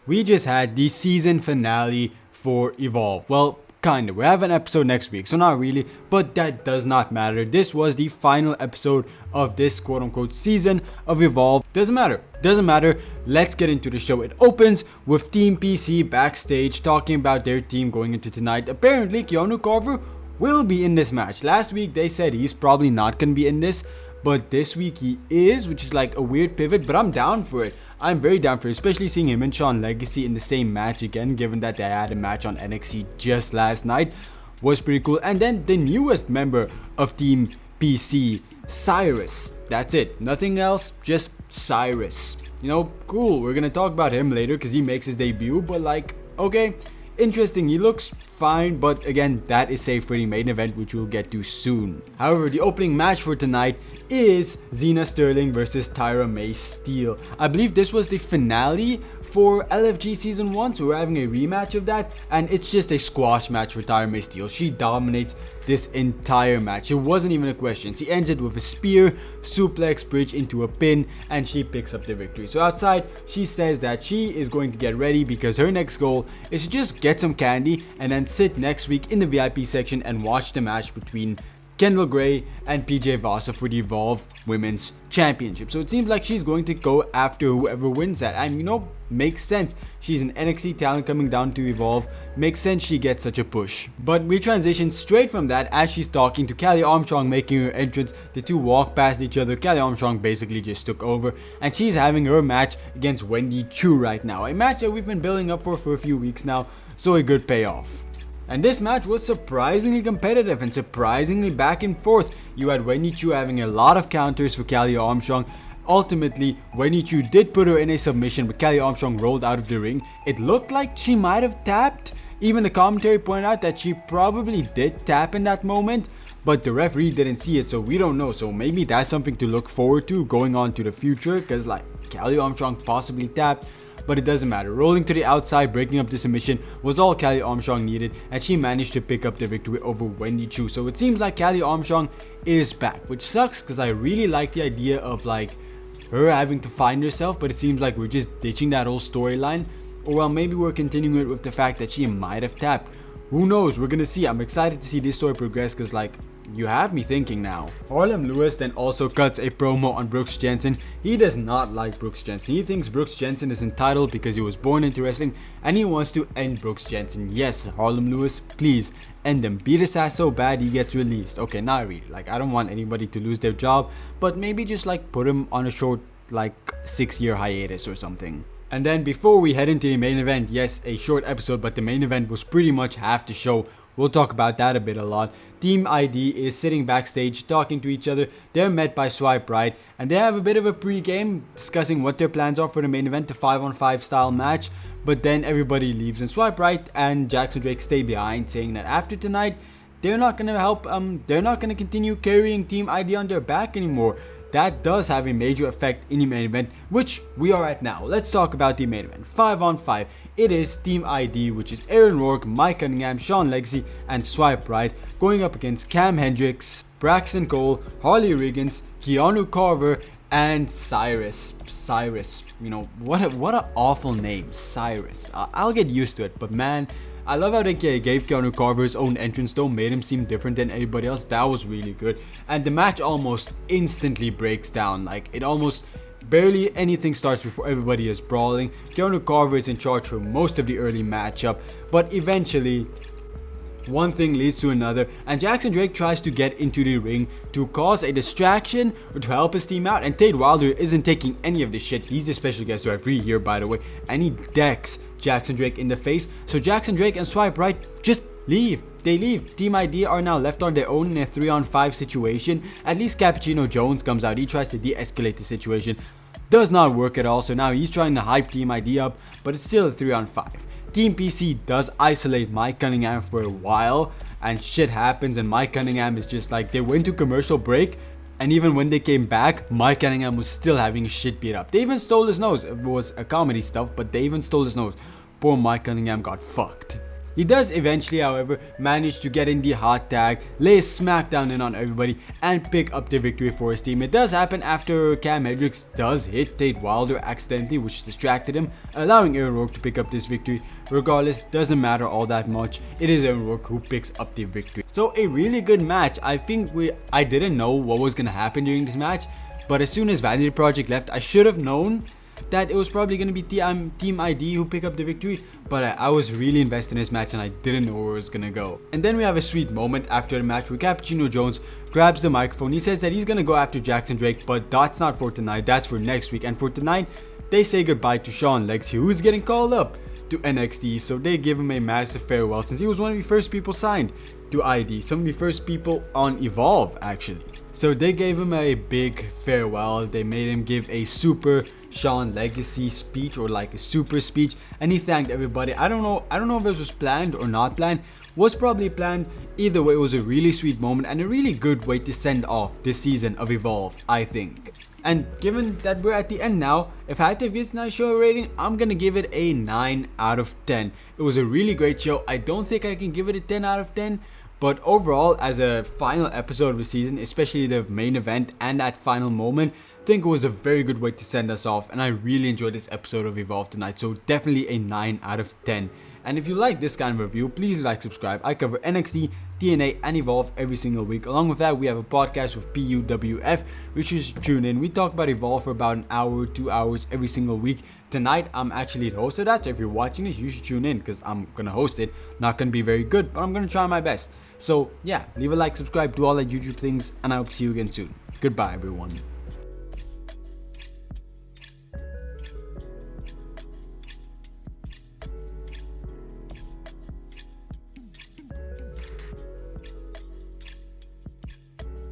we just had the season finale for Evolve. Well, kinda. We have an episode next week, so not really, but that does not matter. This was the final episode of this quote-unquote season of Evolve. Doesn't matter. Let's get into the show. It opens with Team PC backstage talking about their team going into tonight. Apparently, Keanu Carver will be in this match. Last week, they said he's probably not gonna be in this, but this week he is, which is like a weird pivot, but I'm down for it. I'm very down for it, especially seeing him and Sean Legacy in the same match again, given that they had a match on NXT just last night. Was pretty cool. And then the newest member of Team PC, Cyrus. That's it. Nothing else, just Cyrus. You know, cool. We're gonna talk about him later because he makes his debut, but like, okay, interesting. He looks fine, but again, that is safe for the main event, which we'll get to soon. However, the opening match for tonight is Xena Sterling versus Tyra May Steele. I believe this was the finale for LFG Season 1, so we're having a rematch of that, and it's just a squash match for Tyra May Steele. She dominates this entire match. It wasn't even a question. She ends it with a spear, suplex, bridge into a pin, and she picks up the victory. So outside, she says that she is going to get ready because her next goal is to just get some candy and then sit next week in the VIP section and watch the match between Kendall Gray and PJ Vasa for the Evolve Women's Championship. So it seems like she's going to go after whoever wins that. And you know, makes sense. She's an NXT talent coming down to Evolve. Makes sense she gets such a push. But we transition straight from that as she's talking to Callie Armstrong making her entrance. The two walk past each other. Callie Armstrong basically just took over. And she's having her match against Wendy Chu right now. A match that we've been building up for a few weeks now. So a good payoff. And this match was surprisingly competitive and surprisingly back and forth. You had Wendy Chu having a lot of counters for Callie Armstrong. Ultimately, Wendy Chu did put her in a submission, but Callie Armstrong rolled out of the ring. It looked like she might have tapped. Even the commentary pointed out that she probably did tap in that moment, but the referee didn't see it, so we don't know. So maybe that's something to look forward to going on to the future, because like Callie Armstrong possibly tapped. But it doesn't matter. Rolling to the outside, breaking up the submission was all Callie Armstrong needed, and she managed to pick up the victory over Wendy Chu. So it seems like Callie Armstrong is back, which sucks because I really like the idea of like her having to find herself, but it seems like we're just ditching that whole storyline. Or well, maybe we're continuing it with the fact that she might have tapped. Who knows? We're gonna see. I'm excited to see this story progress because like, you have me thinking now. Harlem Lewis then also cuts a promo on Brooks Jensen. He does not like Brooks Jensen. He thinks Brooks Jensen is entitled because he was born into wrestling and he wants to end Brooks Jensen. Yes, Harlem Lewis, please end him. Beat his ass so bad he gets released. Okay, not really. Like, I don't want anybody to lose their job, but maybe just like put him on a short like 6-year hiatus or something. And then before we head into the main event, yes, a short episode, but the main event was pretty much half the show. We'll talk about that a bit a lot. Team ID is sitting backstage talking to each other. They're met by Swipe Right and they have a bit of a pre-game discussing what their plans are for the main event, the 5-on-5 style match. But then everybody leaves and Swipe Right and Jackson Drake stay behind, saying that after tonight, they're not going to help, they're not going to continue carrying Team ID on their back anymore. That does have a major effect in the main event, which we are at now. Let's talk about the main event. 5-on-5. It is Team ID, which is Aaron Rourke, Mike Cunningham, Sean Legacy, and Swipe Right, going up against Cam Hendricks, Braxton Cole, Harley Riggins, Keanu Carver, and Cyrus. You know, what an awful name, Cyrus. I'll get used to it, but man, I love how they gave Keanu Carver his own entrance though, made him seem different than anybody else. That was really good. And the match almost instantly breaks down. Like, it almost barely anything starts before everybody is brawling. Keanu Carver is in charge for most of the early matchup, but eventually one thing leads to another and Jackson Drake tries to get into the ring to cause a distraction or to help his team out, and Tate Wilder isn't taking any of this shit. He's the special guest referee here, by the way, and he decks Jackson Drake in the face. So Jackson Drake and Swipe Right just leave. They leave. Team ID are now left on their own in a 3-on-5 situation. At least Cappuccino Jones comes out. He tries to de-escalate the situation. Does not work at all. So now he's trying to hype Team ID up, but it's still a 3-on-5. Team PC does isolate Mike Cunningham for a while, and shit happens, and Mike Cunningham is just like, they went to commercial break, and even when they came back, Mike Cunningham was still having his shit beat up. They even stole his nose. It was a comedy stuff, but they even stole his nose. Poor Mike Cunningham got fucked. He does eventually, however, manage to get in the hot tag, lay a smackdown in on everybody, and pick up the victory for his team. It does happen after Cam Hendricks does hit Tate Wilder accidentally, which distracted him, allowing Aaron Rourke to pick up this victory. Regardless, doesn't matter all that much. It is Aaron Rourke who picks up the victory. So a really good match. I think I didn't know what was gonna happen during this match, but as soon as Vanity Project left, I should have known that it was probably going to be Team ID who pick up the victory, but I was really invested in this match and I didn't know where it was going to go. And then we have a sweet moment after the match where Cappuccino Jones grabs the microphone. He says that he's going to go after Jackson Drake, but that's not for tonight, that's for next week. And for tonight, they say goodbye to Sean Lexi, who's getting called up to NXT, so they give him a massive farewell since he was one of the first people signed to ID, some of the first people on Evolve actually. So they gave him a big farewell. They made him give a super Sean Legacy speech, or like a super speech, and he thanked everybody. I don't know if this was planned or not planned. Was probably planned. Either way, it was a really sweet moment and a really good way to send off this season of Evolve, I think. And given that we're at the end now, if I had to give tonight's show a rating, I'm gonna give it a 9 out of 10. It was a really great show. I don't think I can give it a 10 out of 10. But overall, as a final episode of the season, especially the main event and that final moment, I think it was a very good way to send us off. And I really enjoyed this episode of Evolve tonight. So definitely a 9 out of 10. And if you like this kind of review, please like, subscribe. I cover NXT, TNA, and Evolve every single week. Along with that, we have a podcast with PUWF, which is tune in. We talk about Evolve for about an hour, 2 hours every single week. Tonight, I'm actually the host of that. So if you're watching this, you should tune in because I'm going to host it. Not going to be very good, but I'm going to try my best. So yeah, leave a like, subscribe, do all that YouTube things, and I hope to see you again soon. Goodbye, everyone.